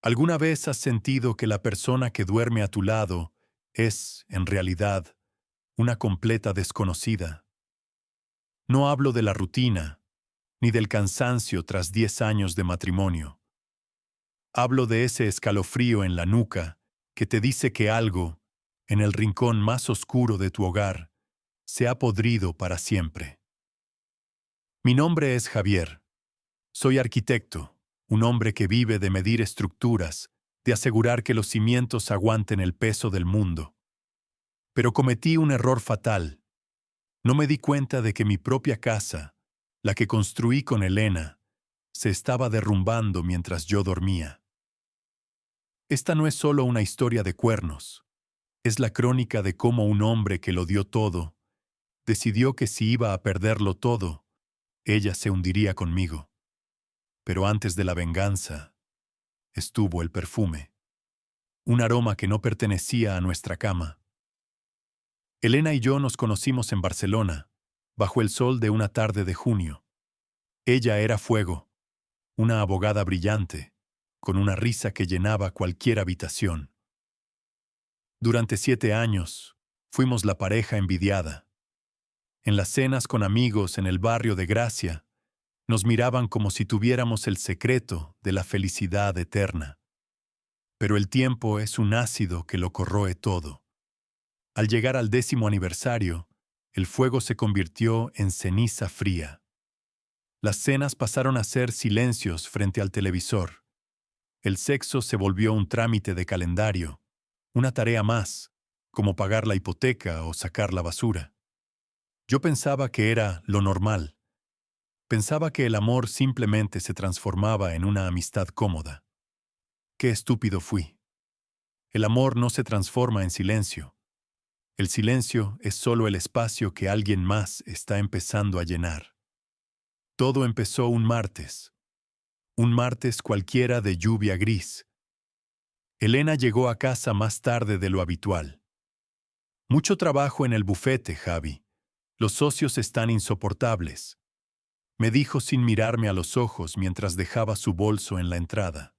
¿Alguna vez has sentido que la persona que duerme a tu lado es, en realidad, una completa desconocida? No hablo de la rutina, ni del cansancio tras 10 años de matrimonio. Hablo de ese escalofrío en la nuca que te dice que algo, en el rincón más oscuro de tu hogar, se ha podrido para siempre. Mi nombre es Javier. Soy arquitecto, un hombre que vive de medir estructuras, de asegurar que los cimientos aguanten el peso del mundo. Pero cometí un error fatal. No me di cuenta de que mi propia casa, la que construí con Elena, se estaba derrumbando mientras yo dormía. Esta no es solo una historia de cuernos, es la crónica de cómo un hombre que lo dio todo, decidió que si iba a perderlo todo, ella se hundiría conmigo. Pero antes de la venganza, estuvo el perfume, un aroma que no pertenecía a nuestra cama. Elena y yo nos conocimos en Barcelona, bajo el sol de una tarde de junio. Ella era fuego, una abogada brillante, con una risa que llenaba cualquier habitación. Durante 7 años, fuimos la pareja envidiada. En las cenas con amigos en el barrio de Gracia, nos miraban como si tuviéramos el secreto de la felicidad eterna. Pero el tiempo es un ácido que lo corroe todo. Al llegar al 10º aniversario, el fuego se convirtió en ceniza fría. Las cenas pasaron a ser silencios frente al televisor. El sexo se volvió un trámite de calendario, una tarea más, como pagar la hipoteca o sacar la basura. Yo pensaba que era lo normal. Pensaba que el amor simplemente se transformaba en una amistad cómoda. Qué estúpido fui. El amor no se transforma en silencio. El silencio es solo el espacio que alguien más está empezando a llenar. Todo empezó un martes cualquiera de lluvia gris. Elena llegó a casa más tarde de lo habitual. Mucho trabajo en el bufete, Javi. Los socios están insoportables, me dijo sin mirarme a los ojos mientras dejaba su bolso en la entrada.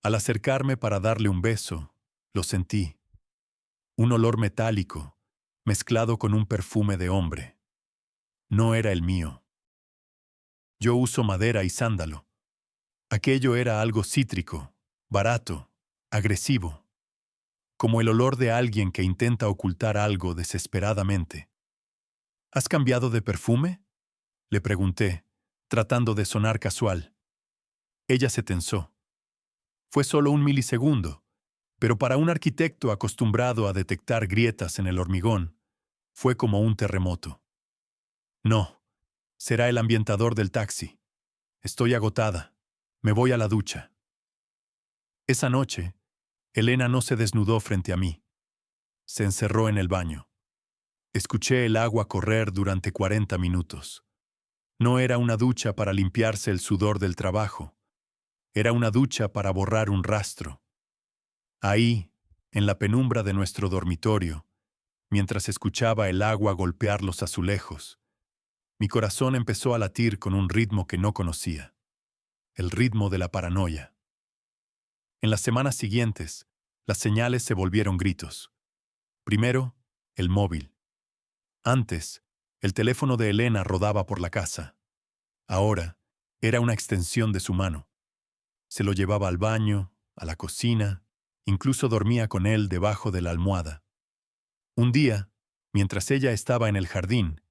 Al acercarme para darle un beso, lo sentí. Un olor metálico, mezclado con un perfume de hombre. No era el mío. Yo uso madera y sándalo. Aquello era algo cítrico, barato, agresivo, como el olor de alguien que intenta ocultar algo desesperadamente. ¿Has cambiado de perfume?, le pregunté, tratando de sonar casual. Ella se tensó. Fue solo un milisegundo, pero para un arquitecto acostumbrado a detectar grietas en el hormigón, fue como un terremoto. No, será el ambientador del taxi. Estoy agotada. Me voy a la ducha. Esa noche, Elena no se desnudó frente a mí. Se encerró en el baño. Escuché el agua correr durante 40 minutos. No era una ducha para limpiarse el sudor del trabajo. Era una ducha para borrar un rastro. Ahí, en la penumbra de nuestro dormitorio, mientras escuchaba el agua golpear los azulejos, mi corazón empezó a latir con un ritmo que no conocía. El ritmo de la paranoia. En las semanas siguientes, las señales se volvieron gritos. Primero, el móvil. Antes, el teléfono de Elena rodaba por la casa. Ahora, era una extensión de su mano. Se lo llevaba al baño, a la cocina, incluso dormía con él debajo de la almohada. Un día, mientras ella estaba en el jardín,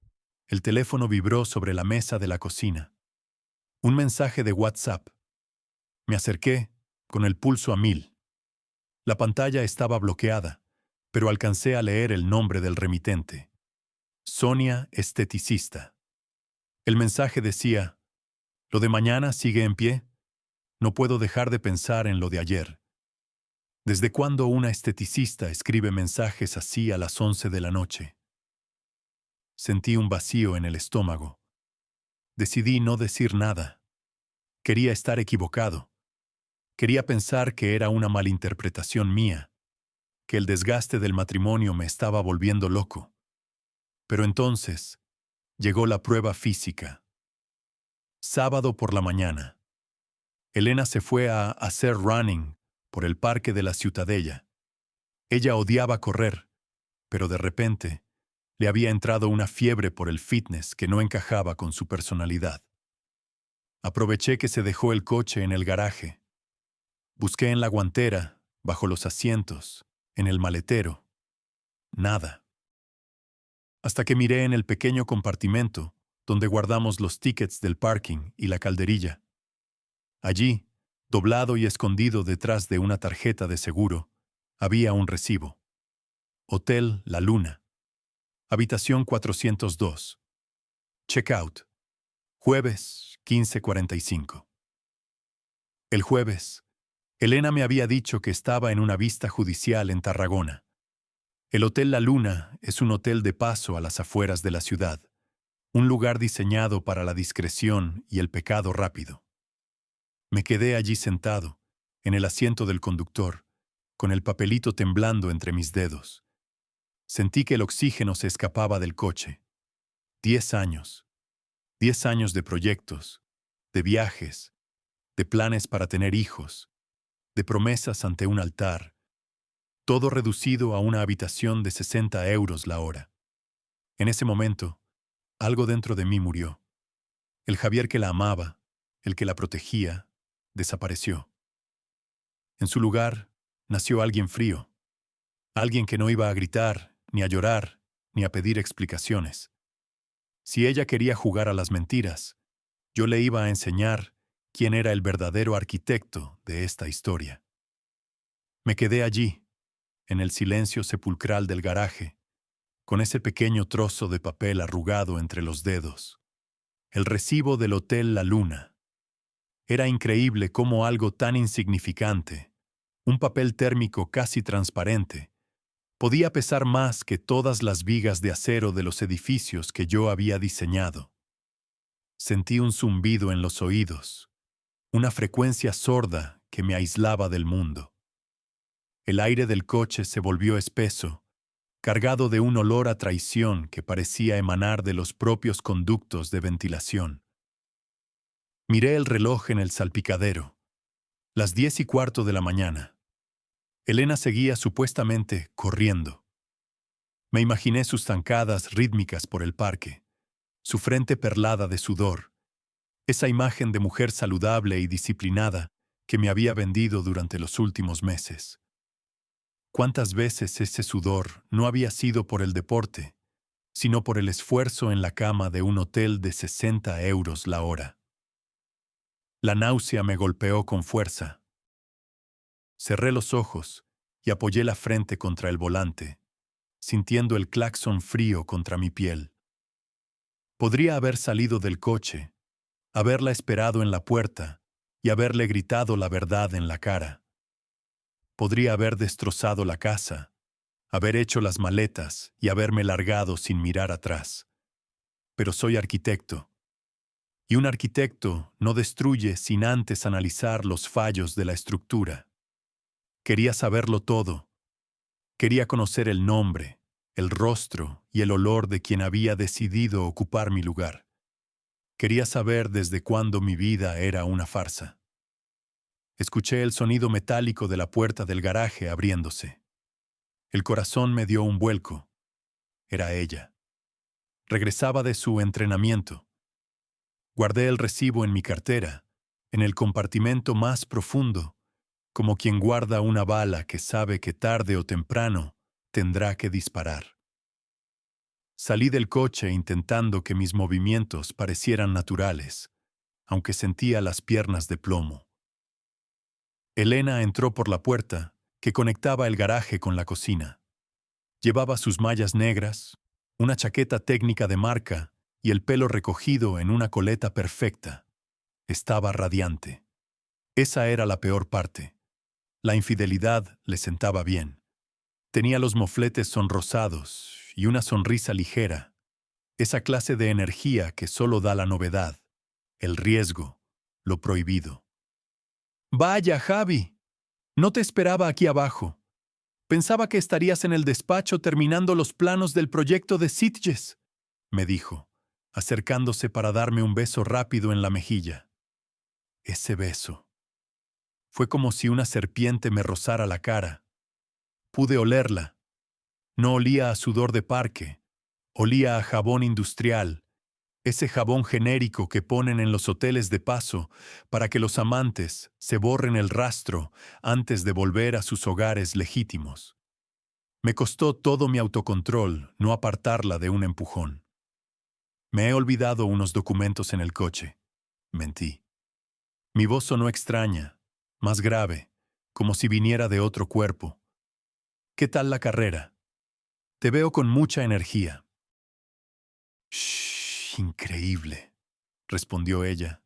el teléfono vibró sobre la mesa de la cocina. Un mensaje de WhatsApp. Me acerqué, con el pulso a 1000. La pantalla estaba bloqueada, pero alcancé a leer el nombre del remitente. Sonia, esteticista. El mensaje decía: «Lo de mañana sigue en pie. No puedo dejar de pensar en lo de ayer». ¿Desde cuándo una esteticista escribe mensajes así a las 11 de la noche? Sentí un vacío en el estómago. Decidí no decir nada. Quería estar equivocado. Quería pensar que era una malinterpretación mía, que el desgaste del matrimonio me estaba volviendo loco. Pero entonces llegó la prueba física. Sábado por la mañana. Elena se fue a hacer running por el parque de la Ciutadella. Ella odiaba correr, pero de repente le había entrado una fiebre por el fitness que no encajaba con su personalidad. Aproveché que se dejó el coche en el garaje. Busqué en la guantera, bajo los asientos, en el maletero. Nada. Hasta que miré en el pequeño compartimento donde guardamos los tickets del parking y la calderilla. Allí, doblado y escondido detrás de una tarjeta de seguro, había un recibo. Hotel La Luna. Habitación 402. Checkout. Jueves, 15:45. El jueves, Elena me había dicho que estaba en una vista judicial en Tarragona. El Hotel La Luna es un hotel de paso a las afueras de la ciudad, un lugar diseñado para la discreción y el pecado rápido. Me quedé allí sentado, en el asiento del conductor, con el papelito temblando entre mis dedos. Sentí que el oxígeno se escapaba del coche. 10 años. 10 años de proyectos, de viajes, de planes para tener hijos, de promesas ante un altar, todo reducido a una habitación de 60 euros la hora. En ese momento, algo dentro de mí murió. El Javier que la amaba, el que la protegía, desapareció. En su lugar, nació alguien frío, alguien que no iba a gritar, ni a llorar, ni a pedir explicaciones. Si ella quería jugar a las mentiras, yo le iba a enseñar quién era el verdadero arquitecto de esta historia. Me quedé allí, en el silencio sepulcral del garaje, con ese pequeño trozo de papel arrugado entre los dedos. El recibo del Hotel La Luna. Era increíble cómo algo tan insignificante, un papel térmico casi transparente, podía pesar más que todas las vigas de acero de los edificios que yo había diseñado. Sentí un zumbido en los oídos, una frecuencia sorda que me aislaba del mundo. El aire del coche se volvió espeso, cargado de un olor a traición que parecía emanar de los propios conductos de ventilación. Miré el reloj en el salpicadero. Las 10:15 de la mañana. Elena seguía supuestamente corriendo. Me imaginé sus zancadas rítmicas por el parque, su frente perlada de sudor, esa imagen de mujer saludable y disciplinada que me había vendido durante los últimos meses. ¿Cuántas veces ese sudor no había sido por el deporte, sino por el esfuerzo en la cama de un hotel de 60 euros la hora? La náusea me golpeó con fuerza. Cerré los ojos y apoyé la frente contra el volante, sintiendo el claxon frío contra mi piel. Podría haber salido del coche, haberla esperado en la puerta y haberle gritado la verdad en la cara. Podría haber destrozado la casa, haber hecho las maletas y haberme largado sin mirar atrás. Pero soy arquitecto, y un arquitecto no destruye sin antes analizar los fallos de la estructura. Quería saberlo todo. Quería conocer el nombre, el rostro y el olor de quien había decidido ocupar mi lugar. Quería saber desde cuándo mi vida era una farsa. Escuché el sonido metálico de la puerta del garaje abriéndose. El corazón me dio un vuelco. Era ella. Regresaba de su entrenamiento. Guardé el recibo en mi cartera, en el compartimento más profundo, como quien guarda una bala que sabe que tarde o temprano tendrá que disparar. Salí del coche intentando que mis movimientos parecieran naturales, aunque sentía las piernas de plomo. Elena entró por la puerta que conectaba el garaje con la cocina. Llevaba sus mallas negras, una chaqueta técnica de marca y el pelo recogido en una coleta perfecta. Estaba radiante. Esa era la peor parte. La infidelidad le sentaba bien. Tenía los mofletes sonrosados y una sonrisa ligera, esa clase de energía que solo da la novedad, el riesgo, lo prohibido. «Vaya, Javi, no te esperaba aquí abajo. Pensaba que estarías en el despacho terminando los planos del proyecto de Sitges», me dijo, acercándose para darme un beso rápido en la mejilla. Ese beso. Fue como si una serpiente me rozara la cara. Pude olerla. No olía a sudor de parque, olía a jabón industrial, ese jabón genérico que ponen en los hoteles de paso para que los amantes se borren el rastro antes de volver a sus hogares legítimos. Me costó todo mi autocontrol no apartarla de un empujón. Me he olvidado unos documentos en el coche. Mentí. Mi voz sonó extraña, más grave, como si viniera de otro cuerpo. ¿Qué tal la carrera? Te veo con mucha energía. Shh, increíble, respondió ella,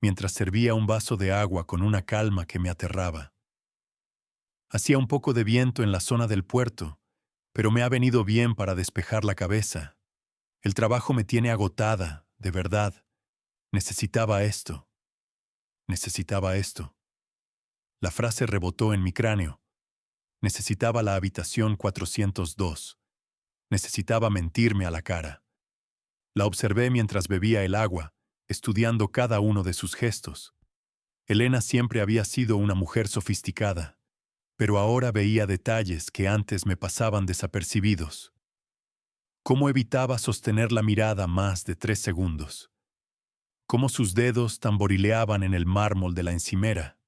mientras servía un vaso de agua con una calma que me aterraba. Hacía un poco de viento en la zona del puerto, pero me ha venido bien para despejar la cabeza. El trabajo me tiene agotada, de verdad. Necesitaba esto. Necesitaba esto. La frase rebotó en mi cráneo. Necesitaba la habitación 402. Necesitaba mentirme a la cara. La observé mientras bebía el agua, estudiando cada uno de sus gestos. Elena siempre había sido una mujer sofisticada, pero ahora veía detalles que antes me pasaban desapercibidos. Cómo evitaba sostener la mirada más de 3 segundos. Cómo sus dedos tamborileaban en el mármol de la encimera.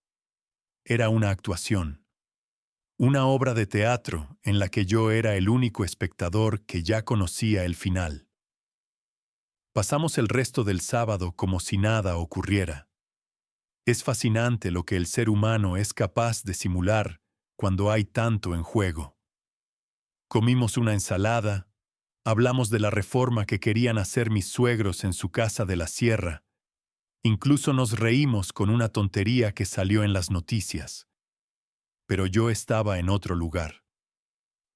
Era una actuación. Una obra de teatro en la que yo era el único espectador que ya conocía el final. Pasamos el resto del sábado como si nada ocurriera. Es fascinante lo que el ser humano es capaz de simular cuando hay tanto en juego. Comimos una ensalada, hablamos de la reforma que querían hacer mis suegros en su casa de la sierra. Incluso nos reímos con una tontería que salió en las noticias. Pero yo estaba en otro lugar.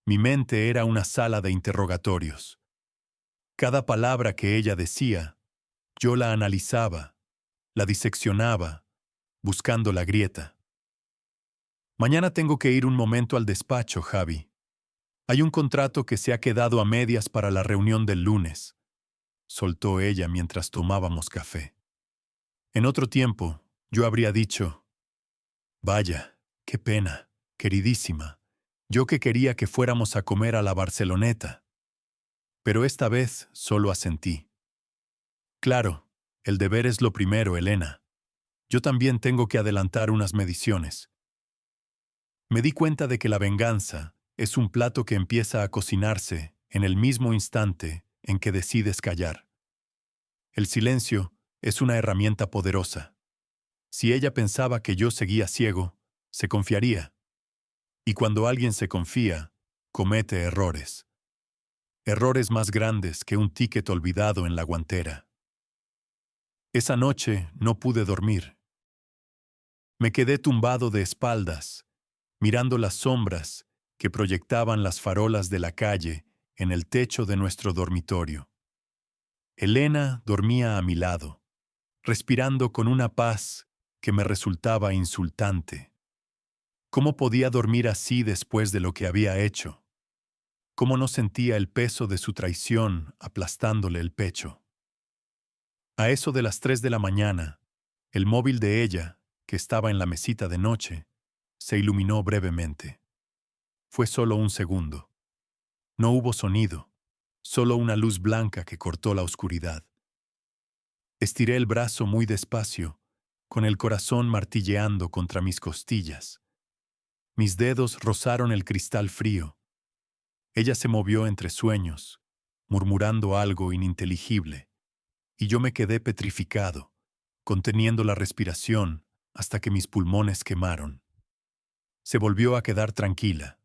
Mi mente era una sala de interrogatorios. Cada palabra que ella decía, yo la analizaba, la diseccionaba, buscando la grieta. Mañana tengo que ir un momento al despacho, Javi. Hay un contrato que se ha quedado a medias para la reunión del lunes, soltó ella mientras tomábamos café. En otro tiempo, yo habría dicho, vaya, qué pena, queridísima, yo que quería que fuéramos a comer a la Barceloneta. Pero esta vez solo asentí. Claro, el deber es lo primero, Elena. Yo también tengo que adelantar unas mediciones. Me di cuenta de que la venganza es un plato que empieza a cocinarse en el mismo instante en que decides callar. El silencio es una herramienta poderosa. Si ella pensaba que yo seguía ciego, se confiaría. Y cuando alguien se confía, comete errores. Errores más grandes que un ticket olvidado en la guantera. Esa noche no pude dormir. Me quedé tumbado de espaldas, mirando las sombras que proyectaban las farolas de la calle en el techo de nuestro dormitorio. Elena dormía a mi lado, respirando con una paz que me resultaba insultante. ¿Cómo podía dormir así después de lo que había hecho? ¿Cómo no sentía el peso de su traición aplastándole el pecho? A eso de las 3 de la mañana, el móvil de ella, que estaba en la mesita de noche, se iluminó brevemente. Fue solo un segundo. No hubo sonido, solo una luz blanca que cortó la oscuridad. Estiré el brazo muy despacio, con el corazón martilleando contra mis costillas. Mis dedos rozaron el cristal frío. Ella se movió entre sueños, murmurando algo ininteligible, y yo me quedé petrificado, conteniendo la respiración hasta que mis pulmones quemaron. Se volvió a quedar tranquila.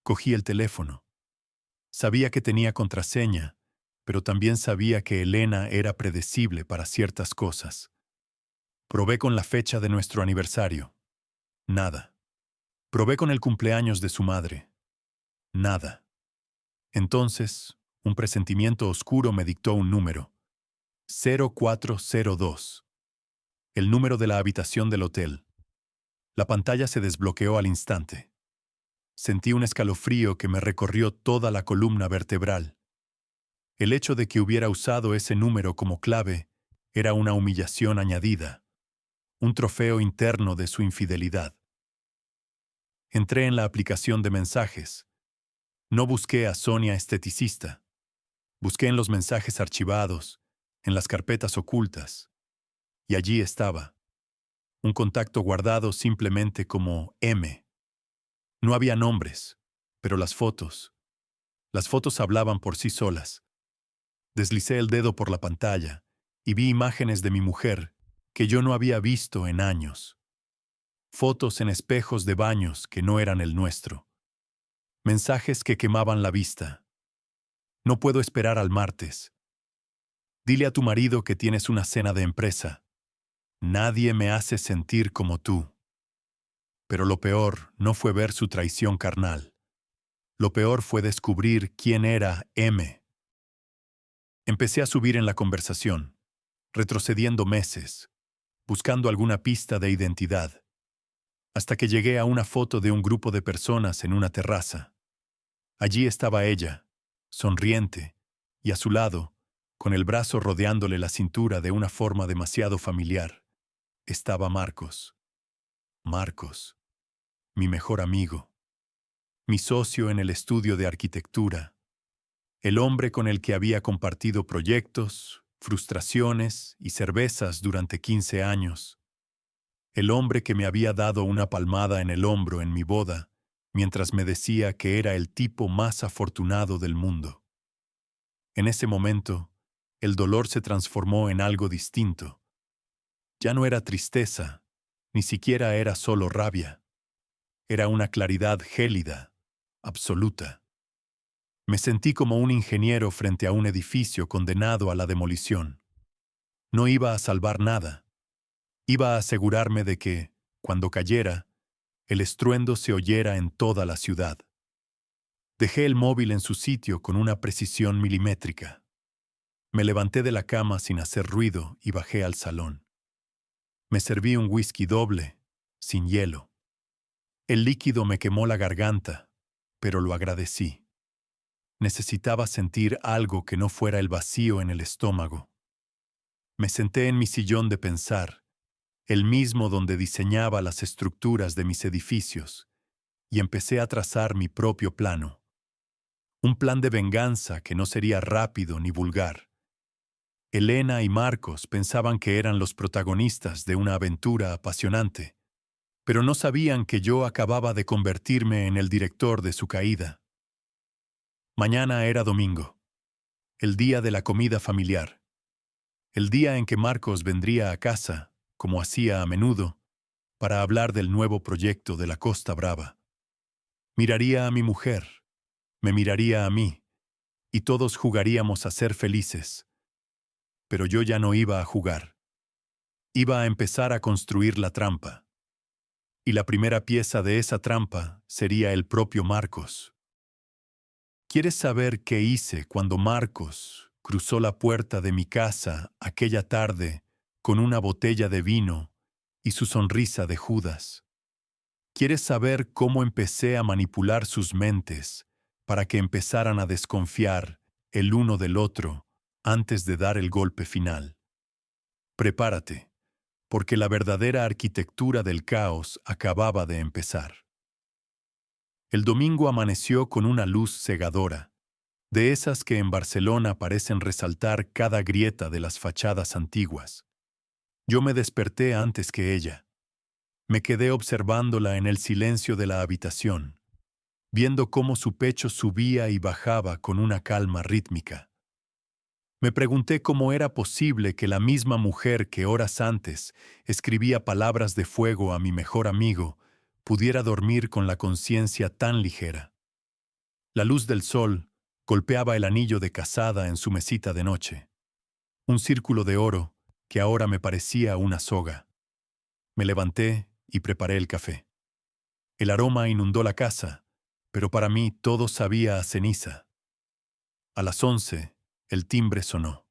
Cogí el teléfono. Sabía que tenía contraseña, pero también sabía que Elena era predecible para ciertas cosas. Probé con la fecha de nuestro aniversario. Nada. Probé con el cumpleaños de su madre. Nada. Entonces, un presentimiento oscuro me dictó un número. 0402. El número de la habitación del hotel. La pantalla se desbloqueó al instante. Sentí un escalofrío que me recorrió toda la columna vertebral. El hecho de que hubiera usado ese número como clave era una humillación añadida. un trofeo interno de su infidelidad. Entré en la aplicación de mensajes. No busqué a Sonia esteticista. Busqué en los mensajes archivados, en las carpetas ocultas. Y allí estaba. Un contacto guardado simplemente como M. No había nombres, pero las fotos. Las fotos hablaban por sí solas. Deslicé el dedo por la pantalla y vi imágenes de mi mujer que yo no había visto en años. Fotos en espejos de baños que no eran el nuestro. Mensajes que quemaban la vista. No puedo esperar al martes. Dile a tu marido que tienes una cena de empresa. Nadie me hace sentir como tú. Pero lo peor no fue ver su traición carnal. Lo peor fue descubrir quién era M. Empecé a subir en la conversación, retrocediendo meses, buscando alguna pista de identidad, hasta que llegué a una foto de un grupo de personas en una terraza. Allí estaba ella, sonriente, y a su lado, con el brazo rodeándole la cintura de una forma demasiado familiar, estaba Marcos. Marcos, mi mejor amigo, mi socio en el estudio de arquitectura, el hombre con el que había compartido proyectos, frustraciones y cervezas durante 15 años, el hombre que me había dado una palmada en el hombro en mi boda, mientras me decía que era el tipo más afortunado del mundo. En ese momento, el dolor se transformó en algo distinto. Ya no era tristeza, ni siquiera era solo rabia. Era una claridad gélida, absoluta. Me sentí como un ingeniero frente a un edificio condenado a la demolición. No iba a salvar nada. Iba a asegurarme de que, cuando cayera, el estruendo se oyera en toda la ciudad. Dejé el móvil en su sitio con una precisión milimétrica. Me levanté de la cama sin hacer ruido y bajé al salón. Me serví un whisky doble, sin hielo. El líquido me quemó la garganta, pero lo agradecí. Necesitaba sentir algo que no fuera el vacío en el estómago. Me senté en mi sillón de pensar, el mismo donde diseñaba las estructuras de mis edificios, y empecé a trazar mi propio plano. Un plan de venganza que no sería rápido ni vulgar. Elena y Marcos pensaban que eran los protagonistas de una aventura apasionante, pero no sabían que yo acababa de convertirme en el director de su caída. Mañana era domingo, el día de la comida familiar, el día en que Marcos vendría a casa, como hacía a menudo, para hablar del nuevo proyecto de la Costa Brava. Miraría a mi mujer, me miraría a mí, y todos jugaríamos a ser felices. Pero yo ya no iba a jugar. Iba a empezar a construir la trampa. Y la primera pieza de esa trampa sería el propio Marcos. ¿Quieres saber qué hice cuando Marcos cruzó la puerta de mi casa aquella tarde con una botella de vino y su sonrisa de Judas? ¿Quieres saber cómo empecé a manipular sus mentes para que empezaran a desconfiar el uno del otro antes de dar el golpe final? Prepárate, porque la verdadera arquitectura del caos acababa de empezar. El domingo amaneció con una luz cegadora, de esas que en Barcelona parecen resaltar cada grieta de las fachadas antiguas. Yo me desperté antes que ella. Me quedé observándola en el silencio de la habitación, viendo cómo su pecho subía y bajaba con una calma rítmica. Me pregunté cómo era posible que la misma mujer que horas antes escribía palabras de fuego a mi mejor amigo pudiera dormir con la conciencia tan ligera. La luz del sol golpeaba el anillo de casada en su mesita de noche, un círculo de oro que ahora me parecía una soga. Me levanté y preparé el café. El aroma inundó la casa, pero para mí todo sabía a ceniza. A las 11, el timbre sonó.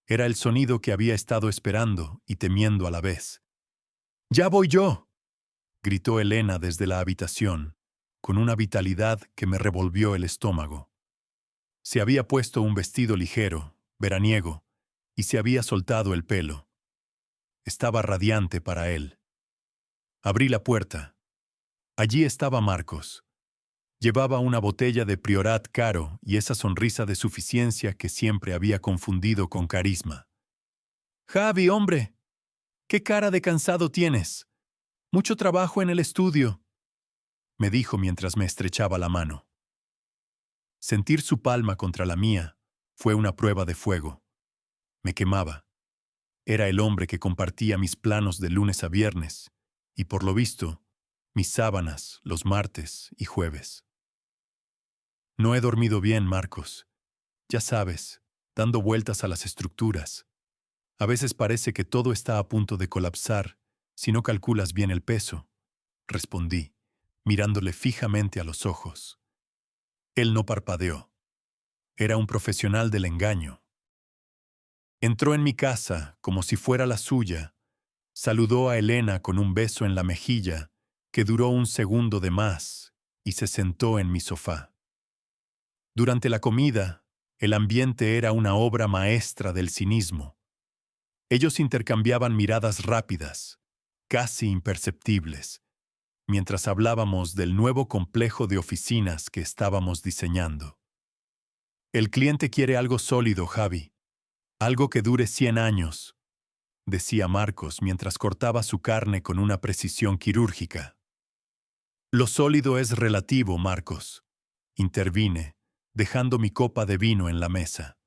Era el sonido que había estado esperando y temiendo a la vez. ¡Ya voy yo!, gritó Elena desde la habitación, con una vitalidad que me revolvió el estómago. Se había puesto un vestido ligero, veraniego, y se había soltado el pelo. estaba radiante para él. Abrí la puerta. Allí estaba Marcos. Llevaba una botella de Priorat caro y esa sonrisa de suficiencia que siempre había confundido con carisma. «Javi, hombre, qué cara de cansado tienes. Mucho trabajo en el estudio», me dijo mientras me estrechaba la mano. Sentir su palma contra la mía fue una prueba de fuego. Me quemaba. Era el hombre que compartía mis planos de lunes a viernes y, por lo visto, mis sábanas los martes y jueves. No he dormido bien, Marcos. Ya sabes, dando vueltas a las estructuras. A veces parece que todo está a punto de colapsar si no calculas bien el peso, respondí, mirándole fijamente a los ojos. Él no parpadeó. Era un profesional del engaño. Entró en mi casa como si fuera la suya, saludó a Elena con un beso en la mejilla que duró un segundo de más y se sentó en mi sofá. Durante la comida, el ambiente era una obra maestra del cinismo. Ellos intercambiaban miradas rápidas, casi imperceptibles, mientras hablábamos del nuevo complejo de oficinas que estábamos diseñando. El cliente quiere algo sólido, Javi. Algo que dure 100 años, decía Marcos mientras cortaba su carne con una precisión quirúrgica. Lo sólido es relativo, Marcos, intervine, dejando mi copa de vino en la mesa.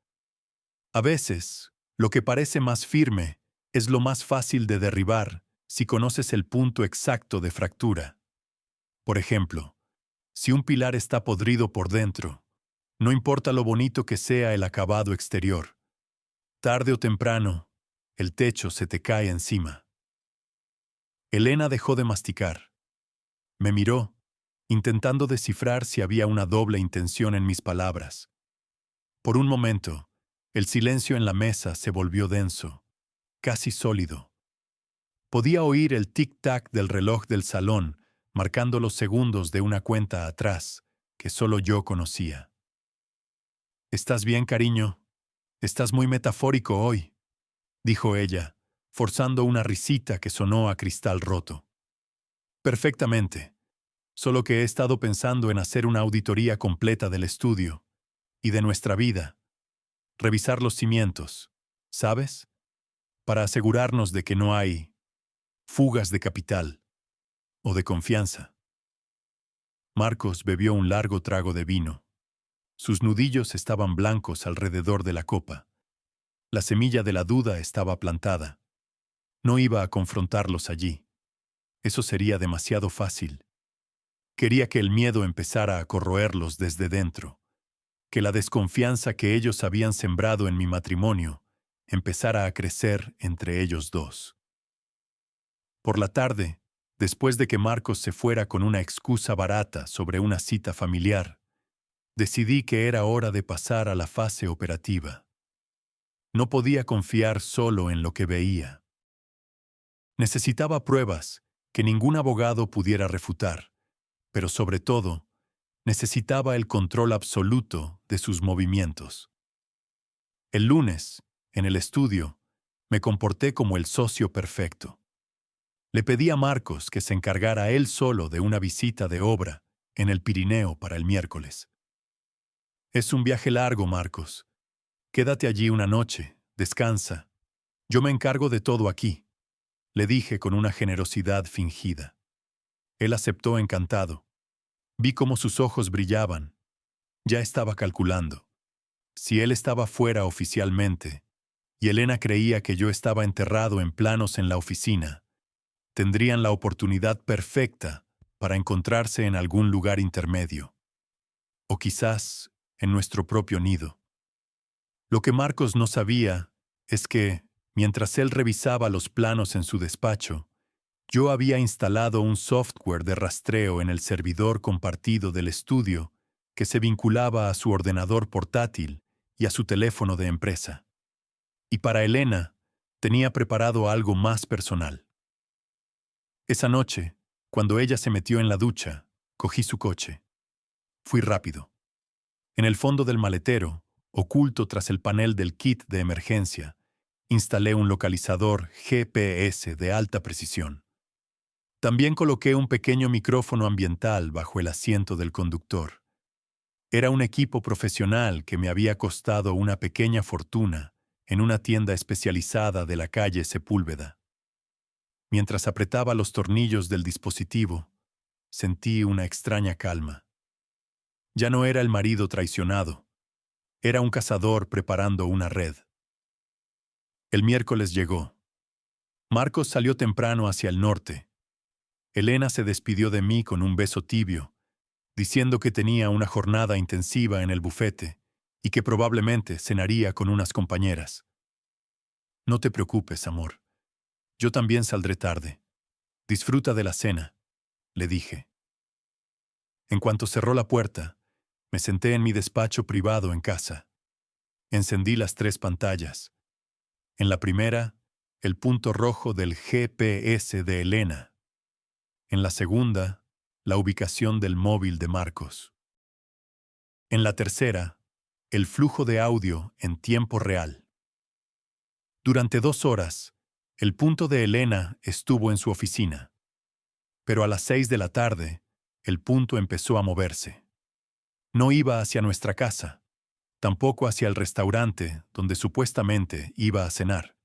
A veces, lo que parece más firme es lo más fácil de derribar si conoces el punto exacto de fractura. Por ejemplo, si un pilar está podrido por dentro, no importa lo bonito que sea el acabado exterior, tarde o temprano, el techo se te cae encima. Elena dejó de masticar. Me miró, intentando descifrar si había una doble intención en mis palabras. Por un momento, el silencio en la mesa se volvió denso, casi sólido. Podía oír el tic-tac del reloj del salón, marcando los segundos de una cuenta atrás, que solo yo conocía. «¿Estás bien, cariño? Estás muy metafórico hoy», dijo ella, forzando una risita que sonó a cristal roto. «Perfectamente. Solo que he estado pensando en hacer una auditoría completa del estudio y de nuestra vida. Revisar los cimientos, ¿sabes? Para asegurarnos de que no hay fugas de capital o de confianza». Marcos bebió un largo trago de vino. Sus nudillos estaban blancos alrededor de la copa. La semilla de la duda estaba plantada. No iba a confrontarlos allí. Eso sería demasiado fácil. Quería que el miedo empezara a corroerlos desde dentro, que la desconfianza que ellos habían sembrado en mi matrimonio empezara a crecer entre ellos dos. Por la tarde, después de que Marcos se fuera con una excusa barata sobre una cita familiar, decidí que era hora de pasar a la fase operativa. No podía confiar solo en lo que veía. Necesitaba pruebas que ningún abogado pudiera refutar, pero sobre todo, necesitaba el control absoluto de sus movimientos. El lunes, en el estudio, me comporté como el socio perfecto. Le pedí a Marcos que se encargara él solo de una visita de obra en el Pirineo para el miércoles. «Es un viaje largo, Marcos. Quédate allí una noche, descansa. Yo me encargo de todo aquí», le dije con una generosidad fingida. Él aceptó encantado. Vi cómo sus ojos brillaban. Ya estaba calculando. Si él estaba fuera oficialmente, y Elena creía que yo estaba enterrado en planos en la oficina, tendrían la oportunidad perfecta para encontrarse en algún lugar intermedio. O quizás en nuestro propio nido. Lo que Marcos no sabía es que, mientras él revisaba los planos en su despacho, yo había instalado un software de rastreo en el servidor compartido del estudio que se vinculaba a su ordenador portátil y a su teléfono de empresa. Y para Elena, tenía preparado algo más personal. Esa noche, cuando ella se metió en la ducha, cogí su coche. Fui rápido. En el fondo del maletero, oculto tras el panel del kit de emergencia, Instalé un localizador GPS de alta precisión. También coloqué un pequeño micrófono ambiental bajo el asiento del conductor. Era un equipo profesional que me había costado una pequeña fortuna en una tienda especializada de la calle Sepúlveda. Mientras apretaba los tornillos del dispositivo, sentí una extraña calma. Ya no era el marido traicionado, era un cazador preparando una red. El miércoles llegó. Marcos salió temprano hacia el norte. Elena se despidió de mí con un beso tibio, diciendo que tenía una jornada intensiva en el bufete y que probablemente cenaría con unas compañeras. No te preocupes, amor. Yo también saldré tarde. Disfruta de la cena, le dije. En cuanto cerró la puerta, me senté en mi despacho privado en casa. Encendí las 3 pantallas. En la primera, el punto rojo del GPS de Elena. En la segunda, la ubicación del móvil de Marcos. En la tercera, el flujo de audio en tiempo real. Durante 2 horas, el punto de Elena estuvo en su oficina. Pero a las 6 de la tarde, el punto empezó a moverse. No iba hacia nuestra casa, tampoco hacia el restaurante donde supuestamente iba a cenar.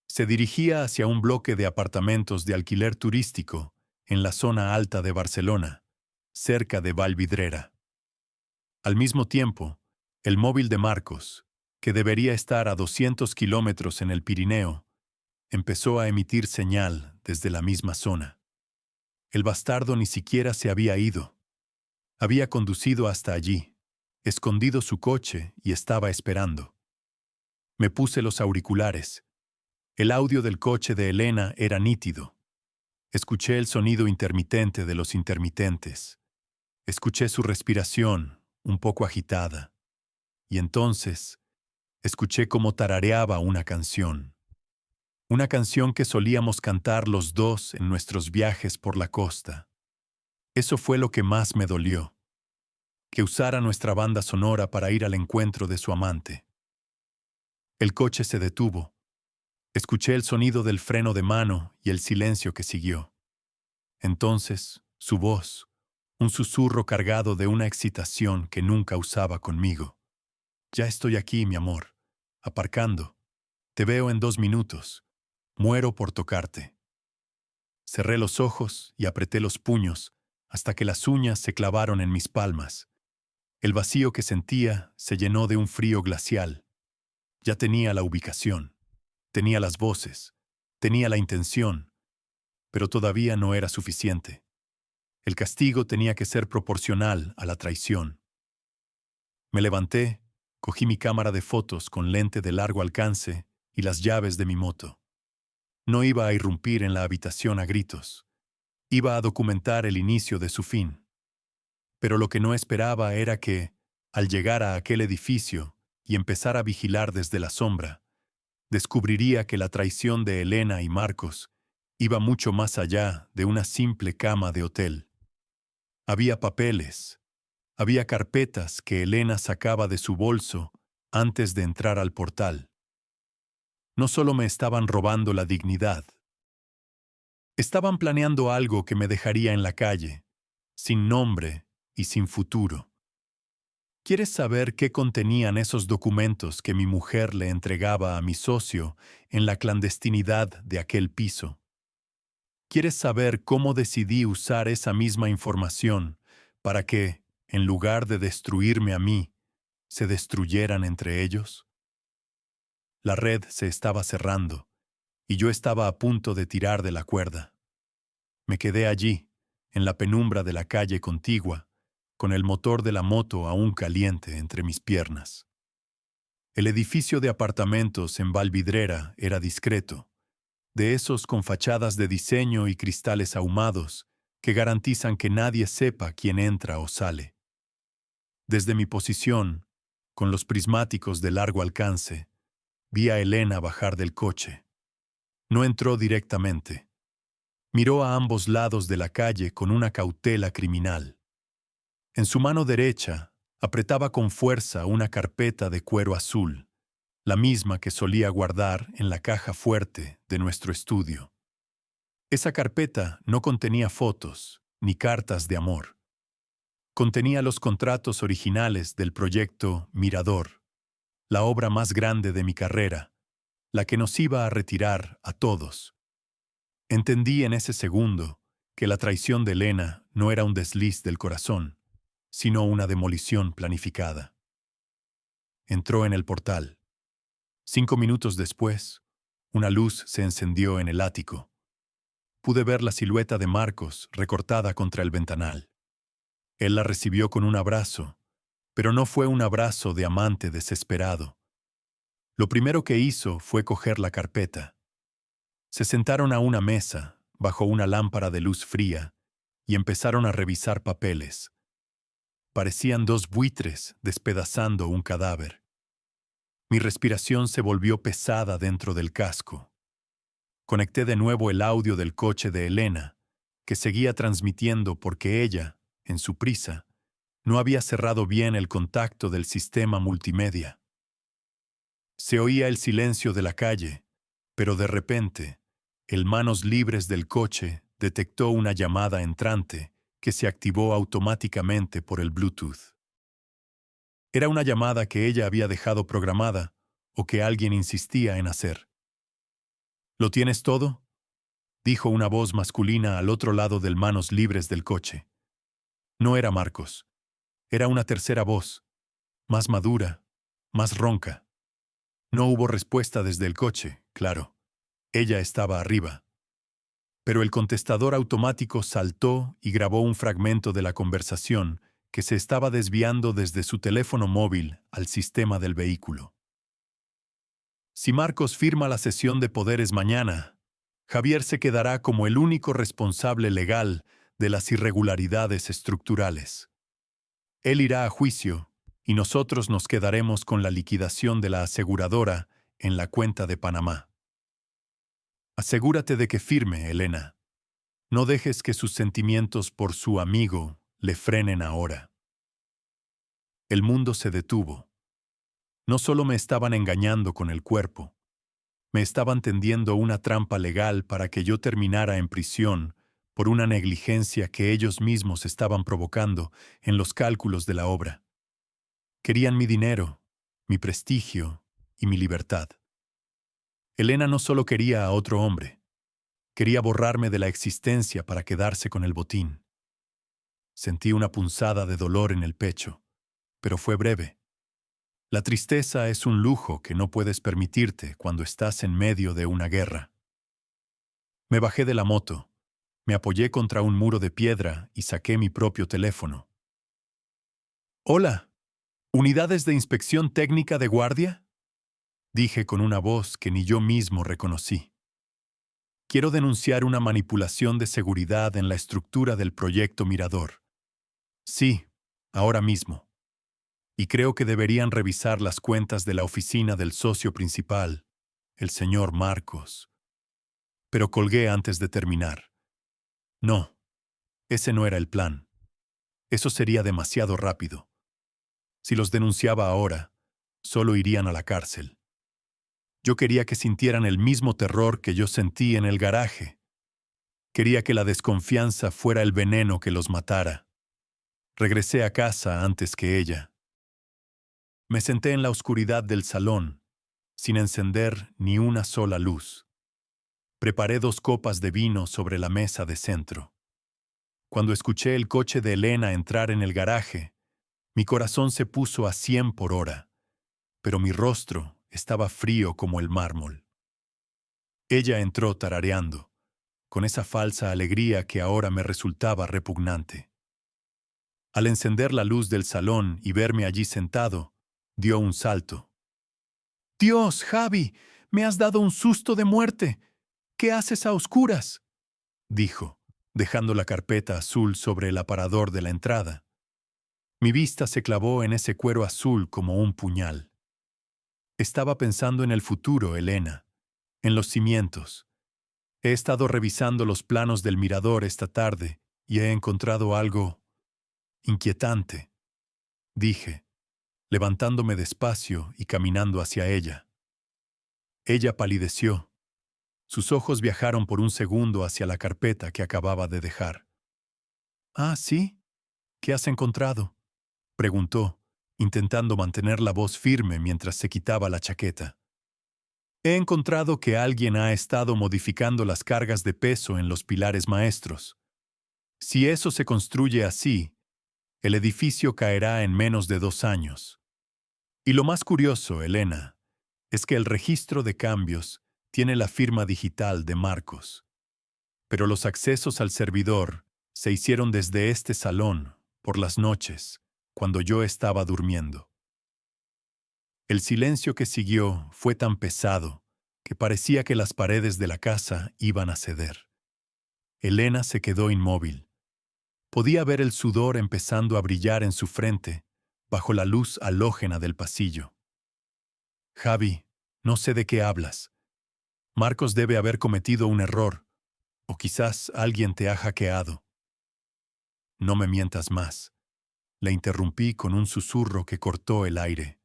Se dirigía hacia un bloque de apartamentos de alquiler turístico en la zona alta de Barcelona, cerca de Vallvidrera. Al mismo tiempo, el móvil de Marcos, que debería estar a 200 kilómetros en el Pirineo, empezó a emitir señal desde la misma zona. El bastardo ni siquiera se había ido. Había conducido hasta allí, escondido su coche y estaba esperando. Me puse los auriculares. El audio del coche de Elena era nítido. Escuché el sonido intermitente de los intermitentes. Escuché su respiración, un poco agitada. Y entonces, escuché cómo tarareaba una canción. Una canción que solíamos cantar los dos en nuestros viajes por la costa. Eso fue lo que más me dolió. Que usara nuestra banda sonora para ir al encuentro de su amante. El coche se detuvo. Escuché el sonido del freno de mano y el silencio que siguió. Entonces, su voz, un susurro cargado de una excitación que nunca usaba conmigo. Ya estoy aquí, mi amor, aparcando. Te veo en 2 minutos. Muero por tocarte. Cerré los ojos y apreté los puños hasta que las uñas se clavaron en mis palmas. El vacío que sentía se llenó de un frío glacial. Ya tenía la ubicación, tenía las voces, tenía la intención, pero todavía no era suficiente. El castigo tenía que ser proporcional a la traición. Me levanté, cogí mi cámara de fotos con lente de largo alcance y las llaves de mi moto. No iba a irrumpir en la habitación a gritos. Iba a documentar el inicio de su fin. Pero lo que no esperaba era que, al llegar a aquel edificio y empezar a vigilar desde la sombra, descubriría que la traición de Elena y Marcos iba mucho más allá de una simple cama de hotel. Había papeles, había carpetas que Elena sacaba de su bolso antes de entrar al portal. No solo me estaban robando la dignidad, estaban planeando algo que me dejaría en la calle, sin nombre y sin futuro. ¿Quieres saber qué contenían esos documentos que mi mujer le entregaba a mi socio en la clandestinidad de aquel piso? ¿Quieres saber cómo decidí usar esa misma información para que, en lugar de destruirme a mí, se destruyeran entre ellos? La red se estaba cerrando y yo estaba a punto de tirar de la cuerda. Me quedé allí, en la penumbra de la calle contigua, con el motor de la moto aún caliente entre mis piernas. El edificio de apartamentos en Vallvidrera era discreto, de esos con fachadas de diseño y cristales ahumados que garantizan que nadie sepa quién entra o sale. Desde mi posición, con los prismáticos de largo alcance, vi a Elena bajar del coche. No entró directamente. Miró a ambos lados de la calle con una cautela criminal. En su mano derecha, apretaba con fuerza una carpeta de cuero azul, la misma que solía guardar en la caja fuerte de nuestro estudio. Esa carpeta no contenía fotos ni cartas de amor. Contenía los contratos originales del proyecto Mirador, la obra más grande de mi carrera, la que nos iba a retirar a todos. Entendí en ese segundo que la traición de Elena no era un desliz del corazón, sino una demolición planificada. Entró en el portal. 5 minutos después, una luz se encendió en el ático. Pude ver la silueta de Marcos recortada contra el ventanal. Él la recibió con un abrazo, pero no fue un abrazo de amante desesperado. Lo primero que hizo fue coger la carpeta. Se sentaron a una mesa, bajo una lámpara de luz fría, y empezaron a revisar papeles. Parecían 2 buitres despedazando un cadáver. Mi respiración se volvió pesada dentro del casco. Conecté de nuevo el audio del coche de Elena, que seguía transmitiendo porque ella, en su prisa, no había cerrado bien el contacto del sistema multimedia. Se oía el silencio de la calle, pero de repente, el manos libres del coche detectó una llamada entrante que se activó automáticamente por el Bluetooth. Era una llamada que ella había dejado programada o que alguien insistía en hacer. ¿Lo tienes todo?, dijo una voz masculina al otro lado del manos libres del coche. No era Marcos. Era una tercera voz, más madura, más ronca. No hubo respuesta desde el coche, claro. Ella estaba arriba. Pero el contestador automático saltó y grabó un fragmento de la conversación que se estaba desviando desde su teléfono móvil al sistema del vehículo. Si Marcos firma la cesión de poderes mañana, Javier se quedará como el único responsable legal de las irregularidades estructurales. Él irá a juicio y nosotros nos quedaremos con la liquidación de la aseguradora en la cuenta de Panamá. Asegúrate de que firme, Elena. No dejes que sus sentimientos por su amigo le frenen ahora. El mundo se detuvo. No solo me estaban engañando con el cuerpo, me estaban tendiendo una trampa legal para que yo terminara en prisión por una negligencia que ellos mismos estaban provocando en los cálculos de la obra. Querían mi dinero, mi prestigio y mi libertad. Elena no solo quería a otro hombre, quería borrarme de la existencia para quedarse con el botín. Sentí una punzada de dolor en el pecho, pero fue breve. La tristeza es un lujo que no puedes permitirte cuando estás en medio de una guerra. Me bajé de la moto, me apoyé contra un muro de piedra y saqué mi propio teléfono. «Hola, ¿unidades de inspección técnica de guardia?», dije con una voz que ni yo mismo reconocí. «Quiero denunciar una manipulación de seguridad en la estructura del proyecto Mirador. Sí, ahora mismo. Y creo que deberían revisar las cuentas de la oficina del socio principal, el señor Marcos». Pero colgué antes de terminar. No, ese no era el plan. Eso sería demasiado rápido. Si los denunciaba ahora, solo irían a la cárcel. Yo quería que sintieran el mismo terror que yo sentí en el garaje. Quería que la desconfianza fuera el veneno que los matara. Regresé a casa antes que ella. Me senté en la oscuridad del salón, sin encender ni una sola luz. Preparé 2 copas de vino sobre la mesa de centro. Cuando escuché el coche de Elena entrar en el garaje, mi corazón se puso a 100 por hora, pero mi rostro estaba frío como el mármol. Ella entró tarareando, con esa falsa alegría que ahora me resultaba repugnante. Al encender la luz del salón y verme allí sentado, dio un salto. «Dios, Javi, me has dado un susto de muerte. ¿Qué haces a oscuras?», dijo, dejando la carpeta azul sobre el aparador de la entrada. Mi vista se clavó en ese cuero azul como un puñal. Estaba pensando en el futuro, Elena, en los cimientos. He estado revisando los planos del mirador esta tarde y he encontrado algo inquietante, dije, levantándome despacio y caminando hacia ella. Ella palideció. Sus ojos viajaron por un segundo hacia la carpeta que acababa de dejar. «Ah, ¿sí? ¿Qué has encontrado?», preguntó, intentando mantener la voz firme mientras se quitaba la chaqueta. «He encontrado que alguien ha estado modificando las cargas de peso en los pilares maestros. Si eso se construye así, el edificio caerá en menos de 2 años. Y lo más curioso, Elena, es que el registro de cambios tiene la firma digital de Marcos. Pero los accesos al servidor se hicieron desde este salón, por las noches, cuando yo estaba durmiendo». El silencio que siguió fue tan pesado que parecía que las paredes de la casa iban a ceder. Elena se quedó inmóvil. Podía ver el sudor empezando a brillar en su frente, bajo la luz halógena del pasillo. «Javi, no sé de qué hablas. Marcos debe haber cometido un error, o quizás alguien te ha hackeado». «No me mientas más», le interrumpí con un susurro que cortó el aire.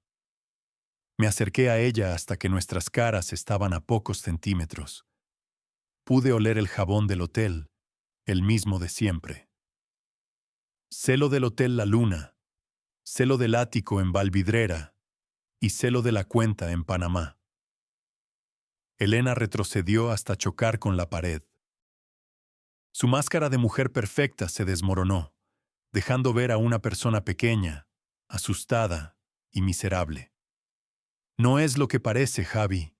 Me acerqué a ella hasta que nuestras caras estaban a pocos centímetros. Pude oler el jabón del hotel, el mismo de siempre. Sé lo del Hotel La Luna, sé lo del ático en Valvidrera y sé lo de la cuenta en Panamá. Elena retrocedió hasta chocar con la pared. Su máscara de mujer perfecta se desmoronó, dejando ver a una persona pequeña, asustada y miserable. «No es lo que parece, Javi.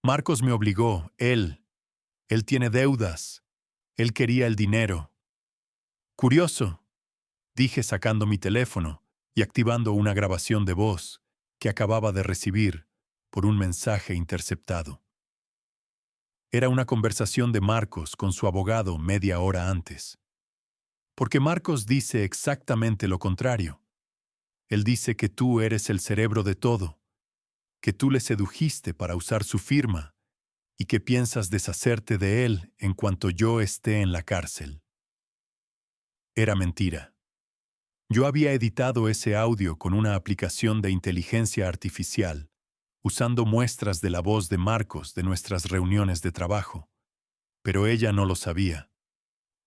Marcos me obligó, él tiene deudas, él quería el dinero». «Curioso», dije sacando mi teléfono y activando una grabación de voz que acababa de recibir por un mensaje interceptado. Era una conversación de Marcos con su abogado media hora antes. Porque Marcos dice exactamente lo contrario. Él dice que tú eres el cerebro de todo, que tú le sedujiste para usar su firma y que piensas deshacerte de él en cuanto yo esté en la cárcel. Era mentira. Yo había editado ese audio con una aplicación de inteligencia artificial, usando muestras de la voz de Marcos de nuestras reuniones de trabajo. Pero ella no lo sabía.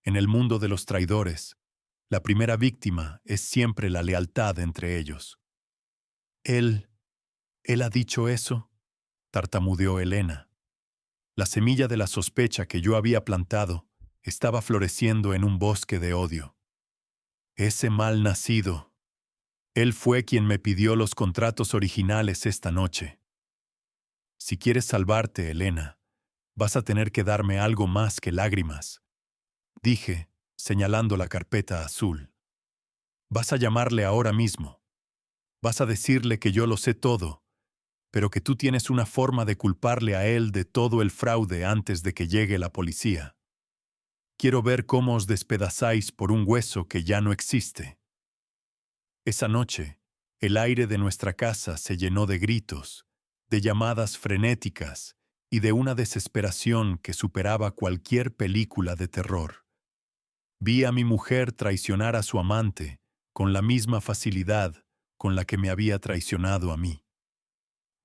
En el mundo de los traidores, la primera víctima es siempre la lealtad entre ellos. «¿Él ha dicho eso?», tartamudeó Elena. La semilla de la sospecha que yo había plantado estaba floreciendo en un bosque de odio. «Ese mal nacido. Él fue quien me pidió los contratos originales esta noche. Si quieres salvarte, Elena, vas a tener que darme algo más que lágrimas», dije, señalando la carpeta azul. «Vas a llamarle ahora mismo. Vas a decirle que yo lo sé todo, pero que tú tienes una forma de culparle a él de todo el fraude antes de que llegue la policía. Quiero ver cómo os despedazáis por un hueso que ya no existe». Esa noche, el aire de nuestra casa se llenó de gritos, de llamadas frenéticas y de una desesperación que superaba cualquier película de terror. Vi a mi mujer traicionar a su amante con la misma facilidad con la que me había traicionado a mí.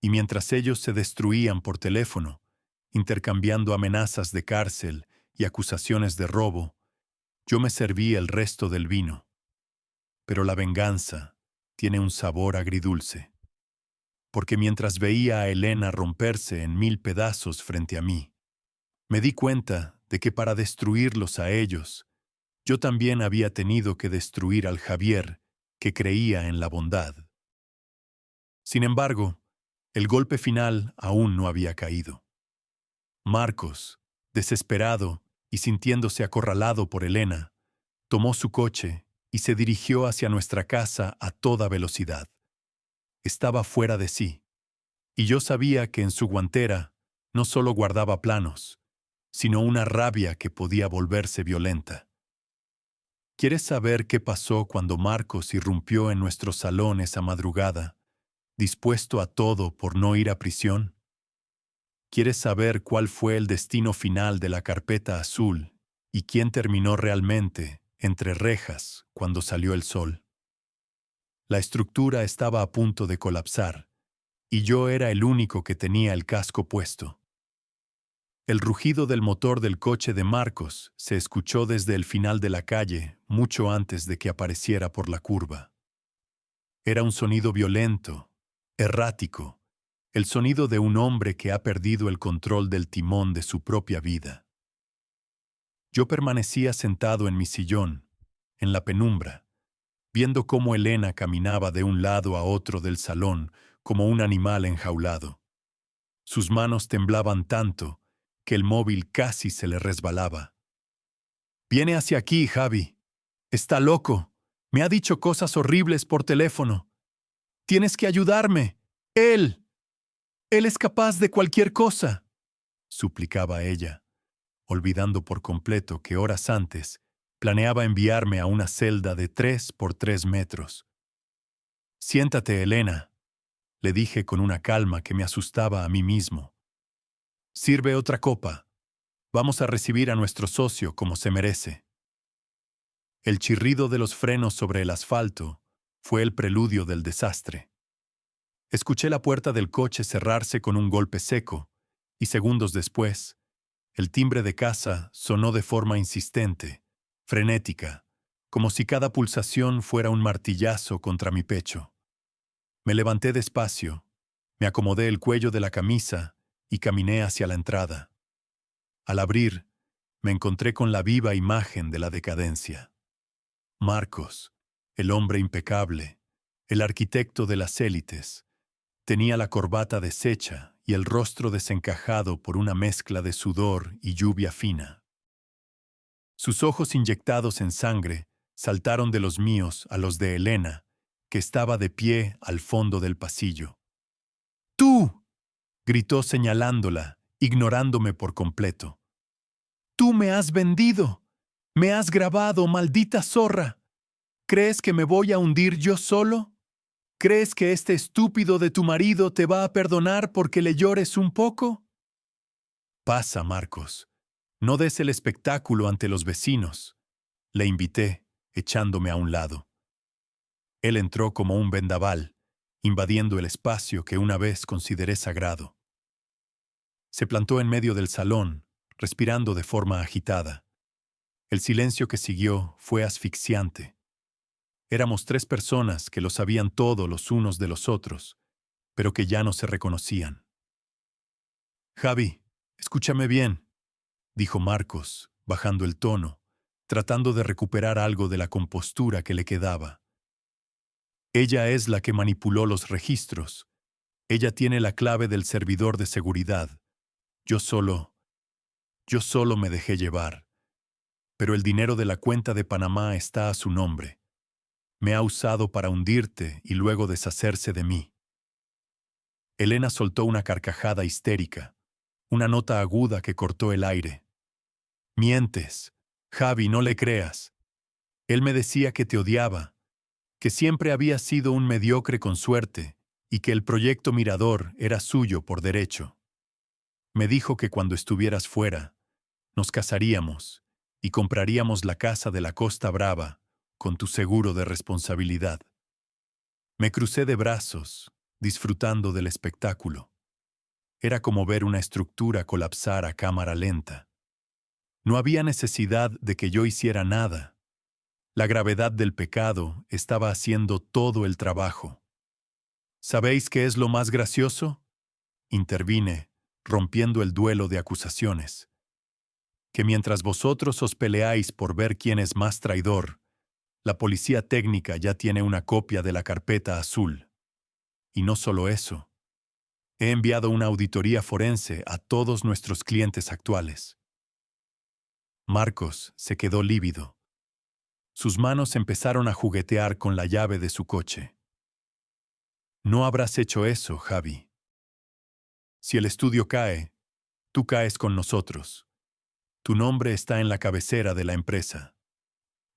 Y mientras ellos se destruían por teléfono, intercambiando amenazas de cárcel y acusaciones de robo, yo me serví el resto del vino. Pero la venganza tiene un sabor agridulce. Porque mientras veía a Elena romperse en 1000 pedazos frente a mí, me di cuenta de que para destruirlos a ellos, yo también había tenido que destruir al Javier que creía en la bondad. Sin embargo, el golpe final aún no había caído. Marcos, desesperado y sintiéndose acorralado por Elena, tomó su coche y se dirigió hacia nuestra casa a toda velocidad. Estaba fuera de sí, y yo sabía que en su guantera no solo guardaba planos, sino una rabia que podía volverse violenta. ¿Quieres saber qué pasó cuando Marcos irrumpió en nuestro salón esa madrugada, dispuesto a todo por no ir a prisión? ¿Quieres saber cuál fue el destino final de la carpeta azul y quién terminó realmente entre rejas cuando salió el sol? La estructura estaba a punto de colapsar, y yo era el único que tenía el casco puesto. El rugido del motor del coche de Marcos se escuchó desde el final de la calle mucho antes de que apareciera por la curva. Era un sonido violento, errático, el sonido de un hombre que ha perdido el control del timón de su propia vida. Yo permanecía sentado en mi sillón, en la penumbra, viendo cómo Elena caminaba de un lado a otro del salón como un animal enjaulado. Sus manos temblaban tanto que el móvil casi se le resbalaba. «Viene hacia aquí, Javi. Está loco. Me ha dicho cosas horribles por teléfono. Tienes que ayudarme. Él es capaz de cualquier cosa», suplicaba ella, olvidando por completo que horas antes planeaba enviarme a una celda de 3 por 3 metros. «Siéntate, Elena», le dije con una calma que me asustaba a mí mismo. «Sirve otra copa. Vamos a recibir a nuestro socio como se merece». El chirrido de los frenos sobre el asfalto fue el preludio del desastre. Escuché la puerta del coche cerrarse con un golpe seco, y segundos después, el timbre de casa sonó de forma insistente, frenética, como si cada pulsación fuera un martillazo contra mi pecho. Me levanté despacio, me acomodé el cuello de la camisa y caminé hacia la entrada. Al abrir, me encontré con la viva imagen de la decadencia. Marcos, el hombre impecable, el arquitecto de las élites, tenía la corbata deshecha y el rostro desencajado por una mezcla de sudor y lluvia fina. Sus ojos inyectados en sangre saltaron de los míos a los de Elena, que estaba de pie al fondo del pasillo. «¡Tú!», gritó señalándola, ignorándome por completo. «¡Tú me has vendido! ¡Me has grabado, maldita zorra! ¿Crees que me voy a hundir yo solo? ¿Crees que este estúpido de tu marido te va a perdonar porque le llores un poco?» «Pasa, Marcos. No des el espectáculo ante los vecinos», le invité, echándome a un lado. Él entró como un vendaval, invadiendo el espacio que una vez consideré sagrado. Se plantó en medio del salón, respirando de forma agitada. El silencio que siguió fue asfixiante. Éramos 3 personas que lo sabían todo los unos de los otros, pero que ya no se reconocían. «Javi, escúchame bien», dijo Marcos, bajando el tono, tratando de recuperar algo de la compostura que le quedaba. «Ella es la que manipuló los registros. Ella tiene la clave del servidor de seguridad. Yo solo me dejé llevar. Pero el dinero de la cuenta de Panamá está a su nombre. Me ha usado para hundirte y luego deshacerse de mí». Elena soltó una carcajada histérica, una nota aguda que cortó el aire. «Mientes. Javi, no le creas. Él me decía que te odiaba, que siempre había sido un mediocre con suerte y que el proyecto Mirador era suyo por derecho. Me dijo que cuando estuvieras fuera, nos casaríamos y compraríamos la casa de la Costa Brava con tu seguro de responsabilidad». Me crucé de brazos, disfrutando del espectáculo. Era como ver una estructura colapsar a cámara lenta. No había necesidad de que yo hiciera nada. La gravedad del pecado estaba haciendo todo el trabajo. ¿Sabéis qué es lo más gracioso?, intervine, rompiendo el duelo de acusaciones. Que mientras vosotros os peleáis por ver quién es más traidor, la policía técnica ya tiene una copia de la carpeta azul. Y no solo eso. He enviado una auditoría forense a todos nuestros clientes actuales. Marcos se quedó lívido. Sus manos empezaron a juguetear con la llave de su coche. «No habrás hecho eso, Javi. Si el estudio cae, tú caes con nosotros. Tu nombre está en la cabecera de la empresa.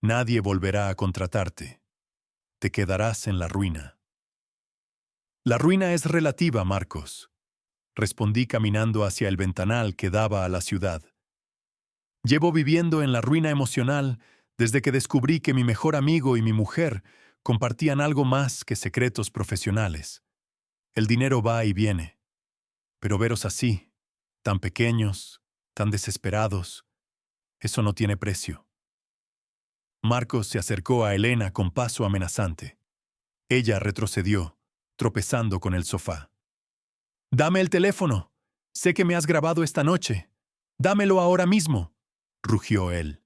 Nadie volverá a contratarte. Te quedarás en la ruina». «La ruina es relativa, Marcos», respondí caminando hacia el ventanal que daba a la ciudad. «Llevo viviendo en la ruina emocional desde que descubrí que mi mejor amigo y mi mujer compartían algo más que secretos profesionales. El dinero va y viene, pero veros así, tan pequeños, tan desesperados, eso no tiene precio. Marcos se acercó a Elena con paso amenazante. Ella retrocedió, tropezando con el sofá. «Dame el teléfono. Sé que me has grabado esta noche. Dámelo ahora mismo», rugió él.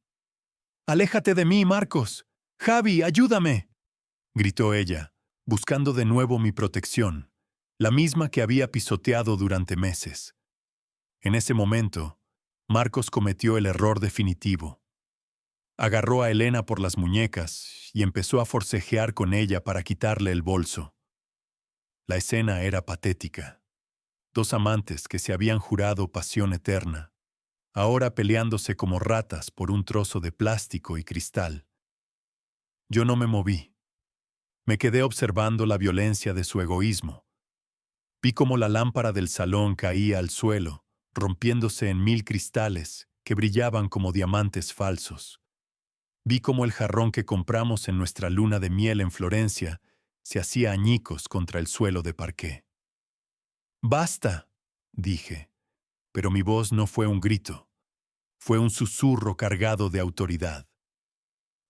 «Aléjate de mí, Marcos. Javi, ayúdame», gritó ella, buscando de nuevo mi protección, la misma que había pisoteado durante meses. En ese momento, Marcos cometió el error definitivo. Agarró a Elena por las muñecas y empezó a forcejear con ella para quitarle el bolso. La escena era patética. Dos amantes que se habían jurado pasión eterna, ahora peleándose como ratas por un trozo de plástico y cristal. Yo no me moví. Me quedé observando la violencia de su egoísmo. Vi cómo la lámpara del salón caía al suelo, rompiéndose en 1000 cristales que brillaban como diamantes falsos. Vi cómo el jarrón que compramos en nuestra luna de miel en Florencia se hacía añicos contra el suelo de parqué. «¡Basta!», dije, pero mi voz no fue un grito, fue un susurro cargado de autoridad.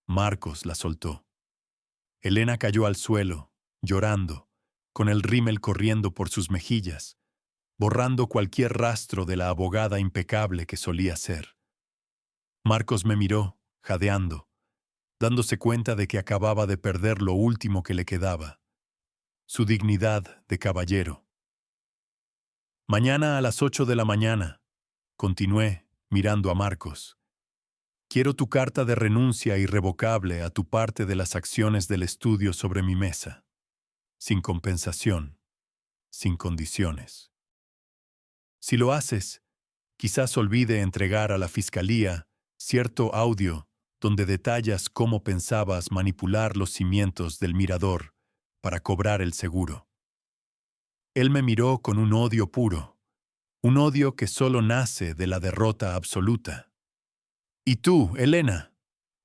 Marcos la soltó. Elena cayó al suelo, llorando, con el rímel corriendo por sus mejillas, borrando cualquier rastro de la abogada impecable que solía ser. Marcos me miró, jadeando, dándose cuenta de que acababa de perder lo último que le quedaba, su dignidad de caballero. «Mañana a las 8 de la mañana», continué, mirando a Marcos. «Quiero tu carta de renuncia irrevocable a tu parte de las acciones del estudio sobre mi mesa, sin compensación, sin condiciones. Si lo haces, quizás olvide entregar a la fiscalía cierto audio donde detallas cómo pensabas manipular los cimientos del mirador para cobrar el seguro». Él me miró con un odio puro, un odio que solo nace de la derrota absoluta. «¿Y tú, Elena?»,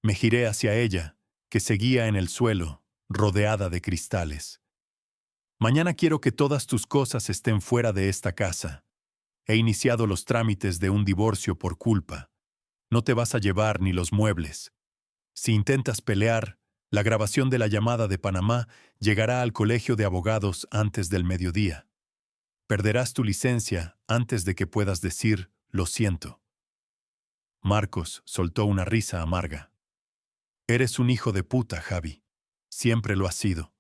me giré hacia ella, que seguía en el suelo, rodeada de cristales. «Mañana quiero que todas tus cosas estén fuera de esta casa. He iniciado los trámites de un divorcio por culpa. No te vas a llevar ni los muebles. Si intentas pelear, la grabación de la llamada de Panamá llegará al colegio de abogados antes del mediodía. Perderás tu licencia antes de que puedas decir «lo siento». Marcos soltó una risa amarga. «Eres un hijo de puta, Javi. Siempre lo has sido.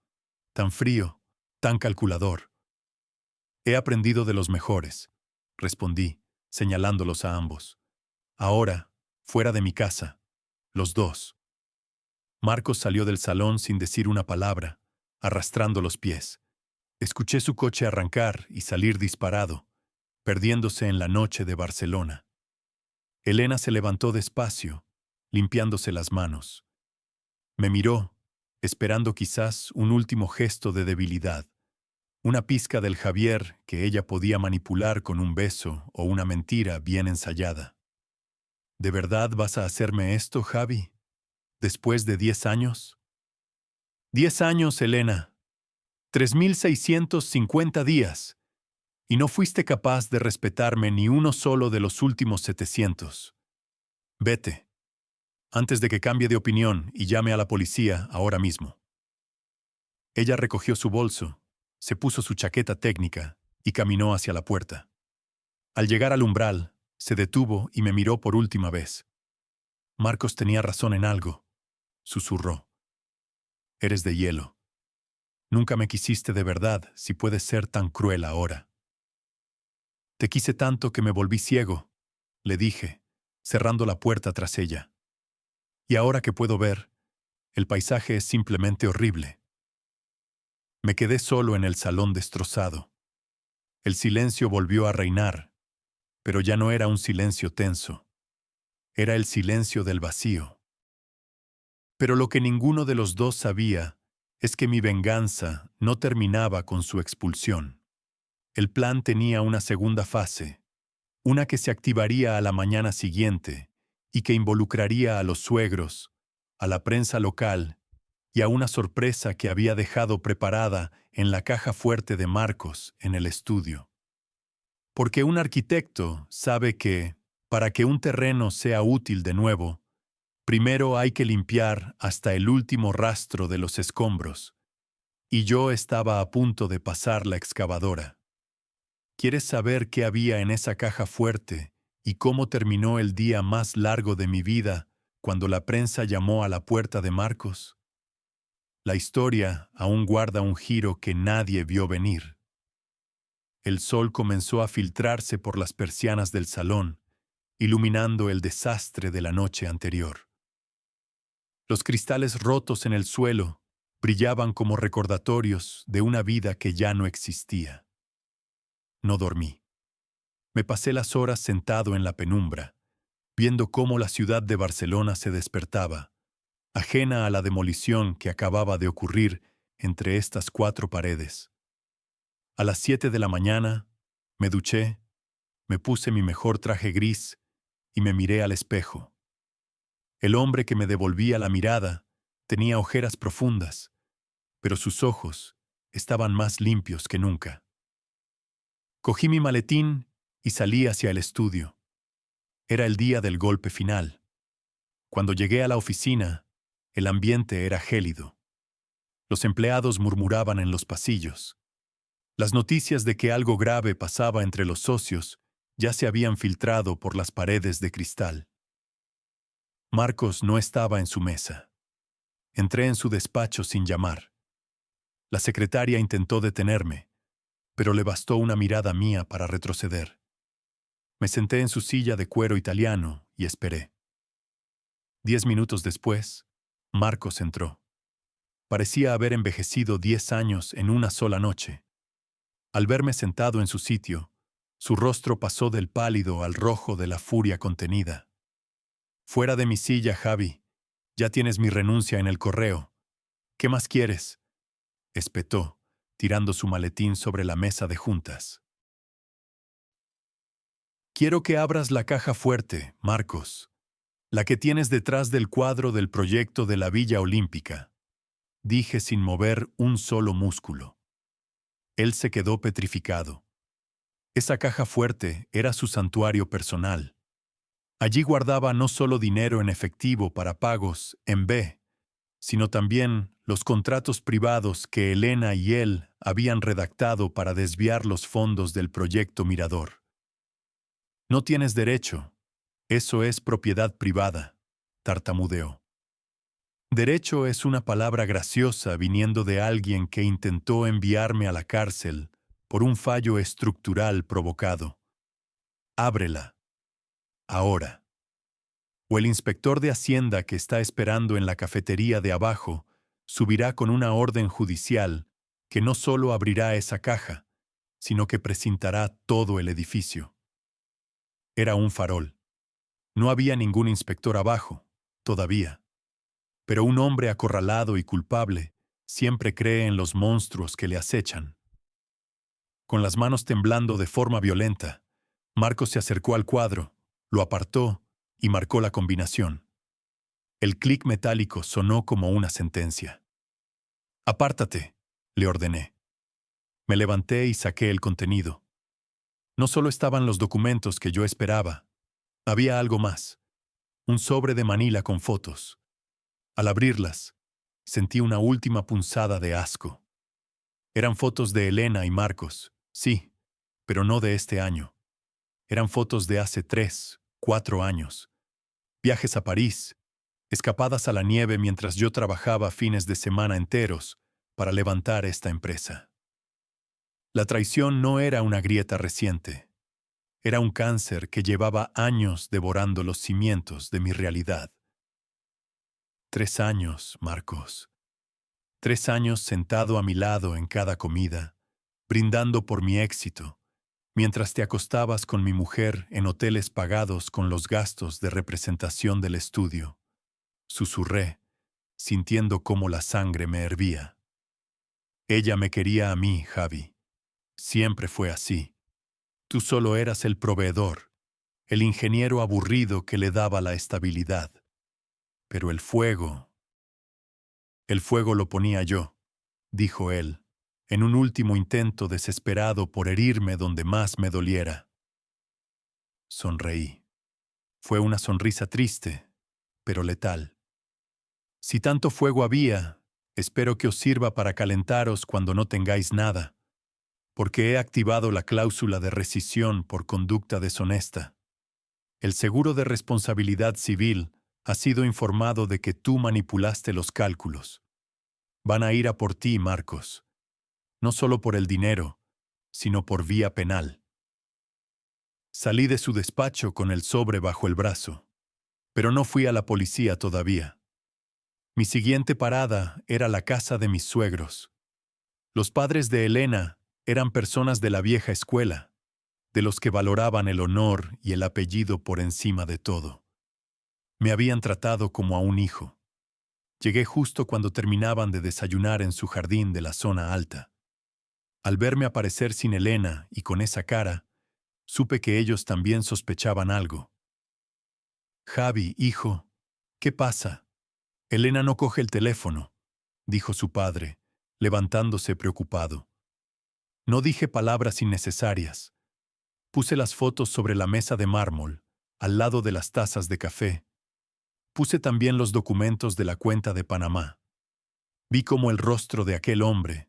Tan frío, tan calculador». «He aprendido de los mejores», respondí, señalándolos a ambos. «Ahora, fuera de mi casa, los dos». Marcos salió del salón sin decir una palabra, arrastrando los pies. Escuché su coche arrancar y salir disparado, perdiéndose en la noche de Barcelona. Elena se levantó despacio, limpiándose las manos. Me miró, esperando quizás un último gesto de debilidad, una pizca del Javier que ella podía manipular con un beso o una mentira bien ensayada. «¿De verdad vas a hacerme esto, Javi? ¿Después de 10 años?» «10 años, Elena. 3650 días. Y no fuiste capaz de respetarme ni uno solo de los últimos 700. Vete, antes de que cambie de opinión y llame a la policía ahora mismo». Ella recogió su bolso, se puso su chaqueta técnica y caminó hacia la puerta. Al llegar al umbral, se detuvo y me miró por última vez. «Marcos tenía razón en algo», susurró. «Eres de hielo. Nunca me quisiste de verdad si puedes ser tan cruel ahora». «Te quise tanto que me volví ciego», le dije, cerrando la puerta tras ella. «Y ahora que puedo ver, el paisaje es simplemente horrible». Me quedé solo en el salón destrozado. El silencio volvió a reinar, pero ya no era un silencio tenso. Era el silencio del vacío. Pero lo que ninguno de los dos sabía es que mi venganza no terminaba con su expulsión. El plan tenía una segunda fase, una que se activaría a la mañana siguiente y que involucraría a los suegros, a la prensa local y a una sorpresa que había dejado preparada en la caja fuerte de Marcos en el estudio. Porque un arquitecto sabe que, para que un terreno sea útil de nuevo, primero hay que limpiar hasta el último rastro de los escombros, y yo estaba a punto de pasar la excavadora. ¿Quieres saber qué había en esa caja fuerte y cómo terminó el día más largo de mi vida cuando la prensa llamó a la puerta de Marcos? La historia aún guarda un giro que nadie vio venir. El sol comenzó a filtrarse por las persianas del salón, iluminando el desastre de la noche anterior. Los cristales rotos en el suelo brillaban como recordatorios de una vida que ya no existía. No dormí. Me pasé las horas sentado en la penumbra, viendo cómo la ciudad de Barcelona se despertaba, ajena a la demolición que acababa de ocurrir entre estas cuatro paredes. A las 7 de la mañana, me duché, me puse mi mejor traje gris y me miré al espejo. El hombre que me devolvía la mirada tenía ojeras profundas, pero sus ojos estaban más limpios que nunca. Cogí mi maletín y salí hacia el estudio. Era el día del golpe final. Cuando llegué a la oficina, el ambiente era gélido. Los empleados murmuraban en los pasillos. Las noticias de que algo grave pasaba entre los socios ya se habían filtrado por las paredes de cristal. Marcos no estaba en su mesa. Entré en su despacho sin llamar. La secretaria intentó detenerme, pero le bastó una mirada mía para retroceder. Me senté en su silla de cuero italiano y esperé. 10 minutos después, Marcos entró. Parecía haber envejecido 10 años en una sola noche. Al verme sentado en su sitio, su rostro pasó del pálido al rojo de la furia contenida. «Fuera de mi silla, Javi. Ya tienes mi renuncia en el correo. ¿Qué más quieres?», espetó, tirando su maletín sobre la mesa de juntas. «Quiero que abras la caja fuerte, Marcos, la que tienes detrás del cuadro del proyecto de la Villa Olímpica», dije sin mover un solo músculo. Él se quedó petrificado. Esa caja fuerte era su santuario personal. Allí guardaba no solo dinero en efectivo para pagos en B, sino también los contratos privados que Elena y él habían redactado para desviar los fondos del proyecto Mirador. «No tienes derecho. Eso es propiedad privada», tartamudeó. Derecho es una palabra graciosa viniendo de alguien que intentó enviarme a la cárcel por un fallo estructural provocado. Ábrela. Ahora. O el inspector de Hacienda que está esperando en la cafetería de abajo subirá con una orden judicial que no solo abrirá esa caja, sino que precintará todo el edificio. Era un farol. No había ningún inspector abajo, todavía. Pero un hombre acorralado y culpable siempre cree en los monstruos que le acechan. Con las manos temblando de forma violenta, Marcos se acercó al cuadro, lo apartó y marcó la combinación. El clic metálico sonó como una sentencia. «Apártate», le ordené. Me levanté y saqué el contenido. No solo estaban los documentos que yo esperaba, había algo más. Un sobre de manila con fotos. Al abrirlas, sentí una última punzada de asco. Eran fotos de Elena y Marcos, sí, pero no de este año. Eran fotos de hace 3, 4 años. Viajes a París, escapadas a la nieve mientras yo trabajaba fines de semana enteros para levantar esta empresa. La traición no era una grieta reciente. Era un cáncer que llevaba años devorando los cimientos de mi realidad. 3 años, Marcos. 3 años sentado a mi lado en cada comida, brindando por mi éxito, mientras te acostabas con mi mujer en hoteles pagados con los gastos de representación del estudio. Susurré, sintiendo cómo la sangre me hervía. Ella me quería a mí, Javi. Siempre fue así. Tú solo eras el proveedor, el ingeniero aburrido que le daba la estabilidad. Pero el fuego El fuego lo ponía yo, dijo él, en un último intento desesperado por herirme donde más me doliera. Sonreí. Fue una sonrisa triste, pero letal. Si tanto fuego había, espero que os sirva para calentaros cuando no tengáis nada, porque he activado la cláusula de rescisión por conducta deshonesta. El seguro de responsabilidad civil ha sido informado de que tú manipulaste los cálculos. Van a ir a por ti, Marcos, no solo por el dinero, sino por vía penal. Salí de su despacho con el sobre bajo el brazo, pero no fui a la policía todavía. Mi siguiente parada era la casa de mis suegros. Los padres de Elena eran personas de la vieja escuela, de los que valoraban el honor y el apellido por encima de todo. Me habían tratado como a un hijo. Llegué justo cuando terminaban de desayunar en su jardín de la zona alta. Al verme aparecer sin Elena y con esa cara, supe que ellos también sospechaban algo. Javi, hijo, ¿qué pasa? Elena no coge el teléfono, dijo su padre, levantándose preocupado. No dije palabras innecesarias. Puse las fotos sobre la mesa de mármol, al lado de las tazas de café. Puse también los documentos de la cuenta de Panamá. Vi cómo el rostro de aquel hombre,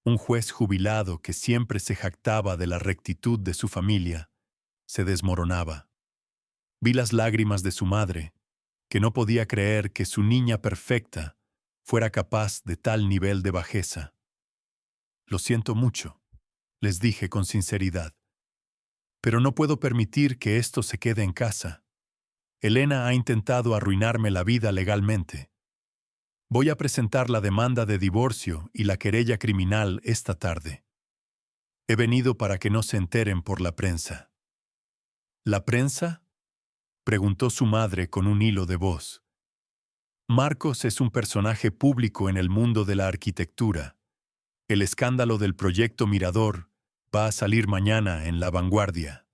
un juez jubilado que siempre se jactaba de la rectitud de su familia, se desmoronaba. Vi las lágrimas de su madre, que no podía creer que su niña perfecta fuera capaz de tal nivel de bajeza. Lo siento mucho, les dije con sinceridad. Pero no puedo permitir que esto se quede en casa. Elena ha intentado arruinarme la vida legalmente. Voy a presentar la demanda de divorcio y la querella criminal esta tarde. He venido para que no se enteren por la prensa. ¿La prensa? Preguntó su madre con un hilo de voz. Marcos es un personaje público en el mundo de la arquitectura. El escándalo del proyecto Mirador va a salir mañana en La Vanguardia.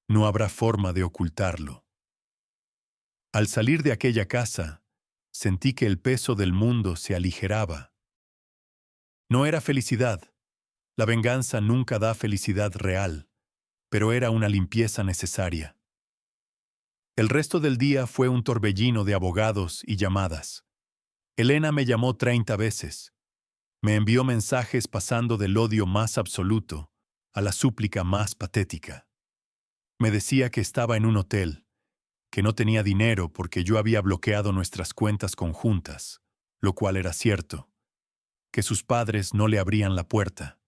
No habrá forma de ocultarlo. Al salir de aquella casa, sentí que el peso del mundo se aligeraba. No era felicidad. La venganza nunca da felicidad real, pero era una limpieza necesaria. El resto del día fue un torbellino de abogados y llamadas. Elena me llamó 30 veces. Me envió mensajes pasando del odio más absoluto a la súplica más patética. Me decía que estaba en un hotel, que no tenía dinero porque yo había bloqueado nuestras cuentas conjuntas, lo cual era cierto, que sus padres no le abrían la puerta.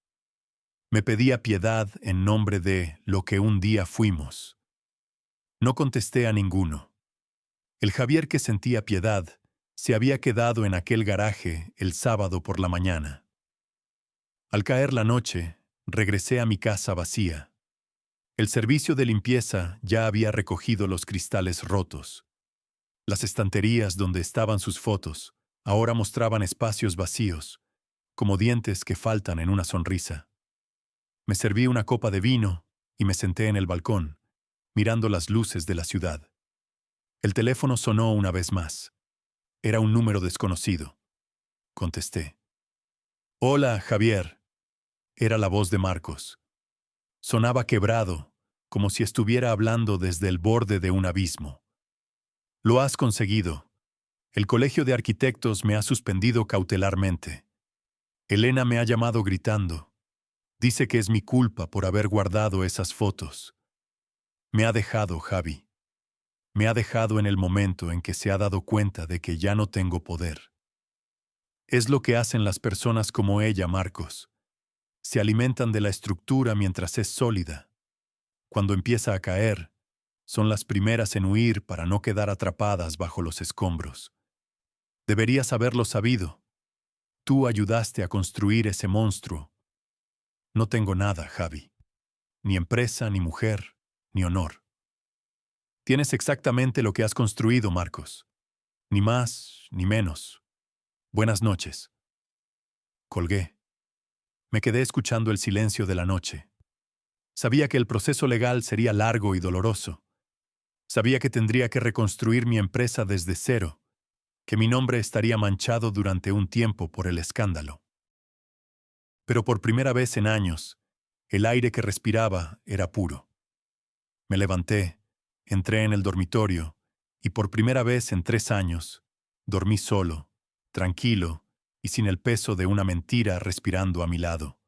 Me pedía piedad en nombre de lo que un día fuimos. No contesté a ninguno. El Javier que sentía piedad se había quedado en aquel garaje el sábado por la mañana. Al caer la noche, regresé a mi casa vacía. El servicio de limpieza ya había recogido los cristales rotos. Las estanterías donde estaban sus fotos ahora mostraban espacios vacíos, como dientes que faltan en una sonrisa. Me serví una copa de vino y me senté en el balcón, mirando las luces de la ciudad. El teléfono sonó una vez más. Era un número desconocido. Contesté. «Hola, Javier». Era la voz de Marcos. Sonaba quebrado, como si estuviera hablando desde el borde de un abismo. «Lo has conseguido. El Colegio de Arquitectos me ha suspendido cautelarmente. Elena me ha llamado gritando. Dice que es mi culpa por haber guardado esas fotos. Me ha dejado, Javi. Me ha dejado en el momento en que se ha dado cuenta de que ya no tengo poder. Es lo que hacen las personas como ella, Marcos. Se alimentan de la estructura mientras es sólida. Cuando empieza a caer, son las primeras en huir para no quedar atrapadas bajo los escombros. Deberías haberlo sabido. Tú ayudaste a construir ese monstruo. No tengo nada, Javi. Ni empresa, ni mujer, ni honor. Tienes exactamente lo que has construido, Marcos. Ni más, ni menos. Buenas noches». Colgué. Me quedé escuchando el silencio de la noche. Sabía que el proceso legal sería largo y doloroso. Sabía que tendría que reconstruir mi empresa desde cero, que mi nombre estaría manchado durante un tiempo por el escándalo. Pero por primera vez en años, el aire que respiraba era puro. Me levanté, entré en el dormitorio y por primera vez en 3 años, dormí solo, tranquilo y sin el peso de una mentira respirando a mi lado.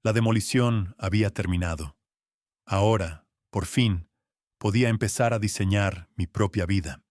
La demolición había terminado. Ahora, por fin, podía empezar a diseñar mi propia vida.